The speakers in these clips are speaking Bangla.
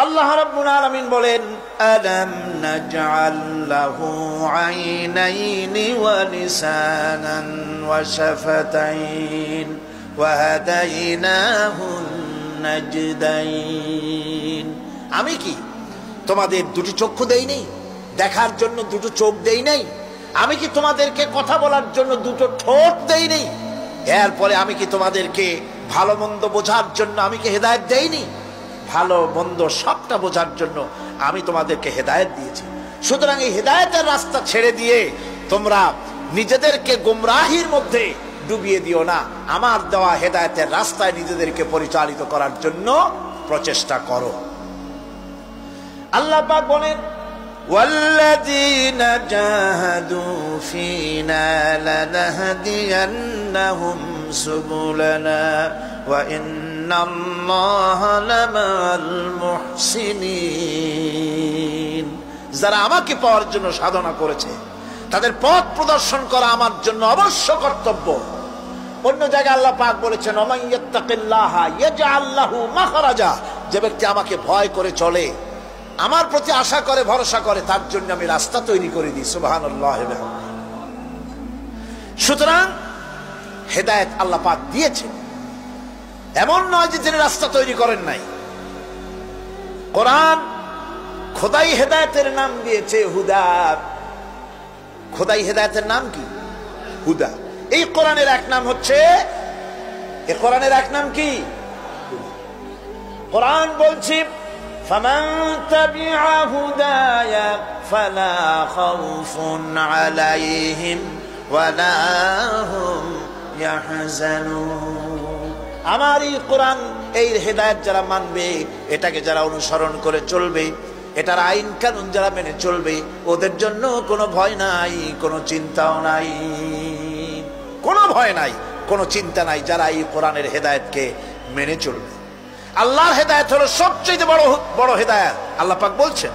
আল্লাহ রাব্বুল আলামিন বলেন, আলাম নাজআল লাহু আইনাইনি ওয়া লিসানান ওয়া শাফাতাইন ওয়া হাদাইনাহুন নাজদাইন। আমি কি তোমাদের দুটি চক্ষু দেই নাই, দেখার জন্য দুটো চোখ দেই নাই? আমি কি তোমাদেরকে কথা বলার জন্য দুটো ঠোঁট দেই নাই? এরপরে আমি কি তোমাদেরকে ভালো মন্দ বোঝার জন্য আমি কি হেদায়েত দেইনি? ভালো মন্দ সবটা বোঝার জন্য আমি তোমাদেরকে হেদায়েত দিয়েছি। সুতরাং এই হেদায়েতের রাস্তা ছেড়ে দিয়ে তোমরা নিজেদেরকে গুমরাহির মধ্যে ডুবিয়ে দিও না। আমার দেওয়া হেদায়েতের রাস্তায় নিজেদেরকে পরিচালিত করার জন্য প্রচেষ্টা করো। আল্লাহ পাক বলেন, ওয়াল্লাযীনা জাহাদু ফীনা লানাহদিয়ান্নাহুম সুবুলানা ওয়া ইন্নাল্লাহা লামাআল মুহসিনিন। যারা আমাকে পাওয়ার জন্য সাধনা করেছে তাদের পথ প্রদর্শন করা আমার জন্য অবশ্য কর্তব্য। অন্য জায়গায় আল্লাহ পাক বলেছেন, ওমান ইয়াত্তাকিল্লাহা ইয়াজআল লাহু মাখরাজা। যে ব্যক্তি আমাকে ভয় করে চলে, আমার প্রতি আশা করে, ভরসা করে, তার জন্য আমি রাস্তা তৈরি করে দিই। সুবহানাল্লাহ। সুতরাং হেদায়েত আল্লাহ পাক দিয়েছেন, এমন নয় যে তিনি রাস্তা তৈরি করেন নাই। কোরআন খোদাই হেদায়েতের নাম দিয়েছে হুদা। খোদাই হেদায়েতের নাম কি? হুদা। এই কোরআনের এক নাম হচ্ছে, এই কোরআনের এক নাম কি? কোরআন বলছি, ফামান তাবিআ হুদায়া ফালা খাউফুন আলাইহিম ওয়ালা হুম ইয়াহজানুন। আমার এই কোরআন, এই হেদায়েত যারা মানবে, এটাকে যারা অনুসরণ করে চলবে, এটার আইন কানুন যারা মেনে চলবে, ওদের জন্য কোনো ভয় নাই, কোনো চিন্তাও নাই। কোনো ভয় নাই, কোনো চিন্তা নাই যারা এই কোরআনের হেদায়েতকে মেনে চলবে। আল্লাহর হেদায়েত হলো সবচেয়ে বড় হেদায়েত। আল্লাহ পাক বলছেন,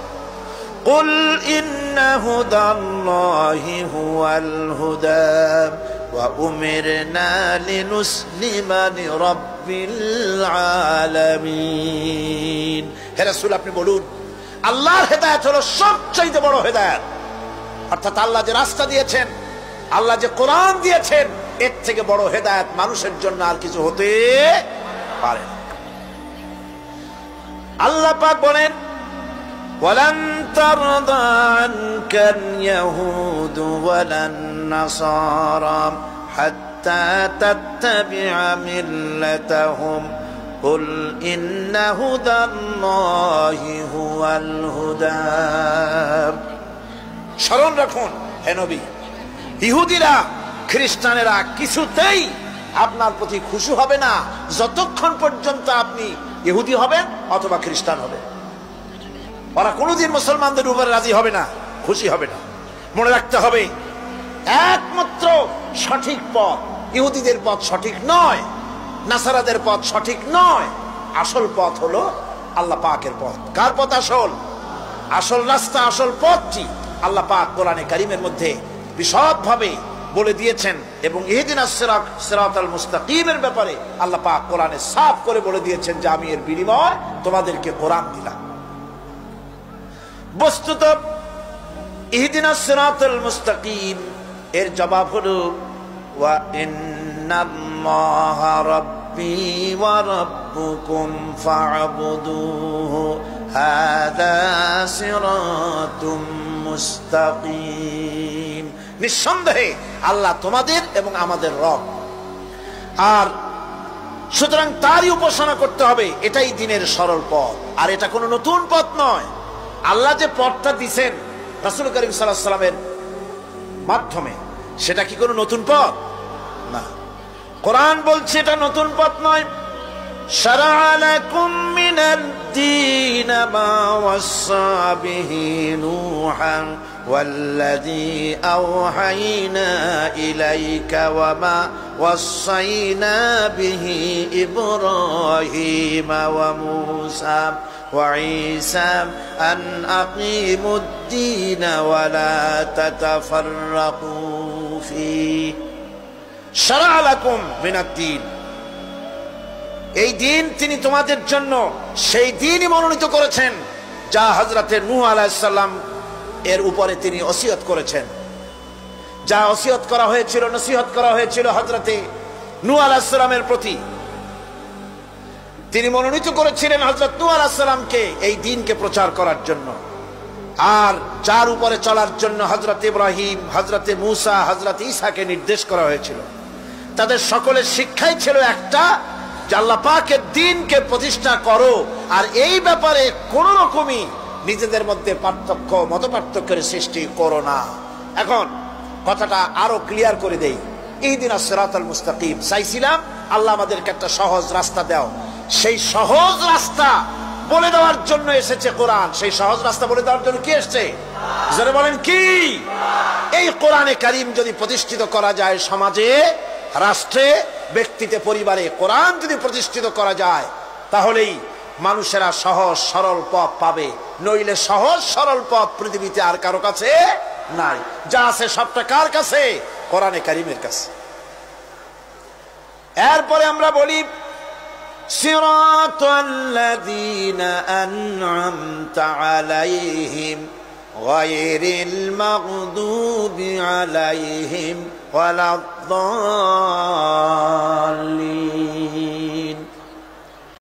কুল ইন্না হুদাল্লাহি হুয়াল হুদা ওয়া উমিরনা লিনুসলিমা লিরাব্বিল আলামিন। হে রাসূল, আপনি বলুন, আল্লাহর হেদায়েত হলো সবচেয়ে বড় হেদায়েত। অর্থাৎ আল্লাহ যে রাস্তা দিয়েছেন, আল্লাহ যে কোরআন দিয়েছেন, এর থেকে বড় হেদায়েত মানুষের জন্য আর কিছু হতে পারে না। আল্লাহ পাক বলেন, ওয়ালান তারদা আনকাল ইয়াহুদু ওয়ালান নাসারা হাত্তা তাত্তাবিআ মিল্লাতাহুম কুল ইন্না হুদাল্লাহি হুয়াল হুদা। স্মরণ রাখুন হে নবী, ইহুদিরা, খ্রিস্টানেরা কিছুতেই আপনার প্রতি খুশি হবে না যতক্ষণ পর্যন্ত আপনি ইহুদি হবেন অথবা খ্রিস্টান হবেন। ওরা কোনোদিন মুসলমানদের উপরে রাজি হবে না, খুশি হবে না। মনে রাখতে হবে, একমাত্র সঠিক পথ ইহুদিদের পথ সঠিক নয়, নাসারাদের পথ সঠিক নয়। আসল পথ হলো আল্লাহ পাকের পথ। কার পথ আসল? আসল রাস্তা, আসল পথটি আল্লাহ পাক কোরআনে কারীমের মধ্যে বিশদভাবে বলে দিয়েছেন। এবং ইহদিনাস সিরাতাল মুস্তাকিমের ব্যাপারে আল্লাহ পাক কোরআনে সাফ করে বলে দিয়েছেন যে আমি এর বিনিময় তোমাদেরকে কোরআন দিলাম। বস্তুত ইহদিনাস সিরাতাল মুস্তাকিম এর জবাব হলো ওয়া ইন্নাল্লাহা রাব্বি ওয়া রাব্বুকুম ফা'বুদুহু হাযা সিরাতুম মুস্তাকিম। নিঃসন্দেহে আল্লাহ তোমাদের এবং আমাদের রব, আর সুতরাং তারই উপাসনা করতে হবে। এটাই দ্বীনের সরল পথ, আর এটা কোনো নতুন পথ নয়। আল্লাহ যে পথটা দিয়েছেন রাসূল করিম সাল্লাল্লাহু আলাইহি ওয়াসাল্লামের মাধ্যমে, সেটা কি কোনো নতুন পথ? না। কোরআন বলছে এটা নতুন পথ নয়। শারা'a লাকুম মিনাদ দীন মা ওয়াসসা বিহি নূহান ওয়াল্লাযী আওহাইনা ইলাইকা ওয়া মা ওয়াসাইনা বিহি ইব্রাহিমা ওয়া মূসা ওয়া ঈসা আন আকিমুদ দীন ওয়া লা তাতাফাররাকু ফীহি। শারা'a লাকুম মিনাদ দীন, এই দিন তিনি তোমাদের জন্য সেই দিনই মনোনীত করেছেন যা হযরতে নূহ আলাইহিস সালাম এর উপরে তিনি ওসিয়ত করেছেন, যা ওসিয়ত করা হয়েছিল, নসিহত করা হয়েছিল হযরতে নূহ আলাইহিস সালামের প্রতি। তিনি মনোনীত করেছিলেন হযরত নূহ আলাইহিস সালামকে এই দ্বীনকে প্রচার করার জন্য, আর যার উপরে চলার জন্য হযরত ইব্রাহিম, হযরত মূসা, হযরত ঈসাকে নির্দেশ করা হয়েছিল। তাদের সকলের শিক্ষাই ছিল একটা, যে আল্লাহ পাকের দ্বীনকে প্রতিষ্ঠা করো, আর এই ব্যাপারে কোন রকমই নিজেদের মধ্যে পার্থক্য, মত পার্থক্যের সৃষ্টি করো না। এখন কথাটা আরো ক্লিয়ার করে দেই। ইহদিনাস সিরাতাল মুস্তাকিম চাইছিলাম, আল্লাহ আমাদেরকে একটা সহজ রাস্তা দাও। সেই সহজ রাস্তা বলে দেওয়ার জন্য এসেছে কোরআন। সেই সহজ রাস্তা বলে দেওয়ার জন্য কি এসেছে? যারা বলেন কি, এই কোরআনে কারীম যদি প্রতিষ্ঠিত করা যায় সমাজে, রাষ্ট্রে, ব্যক্তিতে, পরিবারে, কোরআন যদি প্রতিষ্ঠিত করা যায়, তাহলেই মানুষেরা সহজ সরল পথ পাবে। নইলে সহজ সরল পথ পৃথিবীতে আর কারো কাছে নাই। যা আছে সবটা কার কাছে? কোরআনে কারীমের কাছে। এরপরে আমরা বলি সিরাতাল্লাযীনা আন'আমতা আলাইহিম গায়রিল মাগদুবি আলাইহিম ওয়ালাদ-দাল্লিন।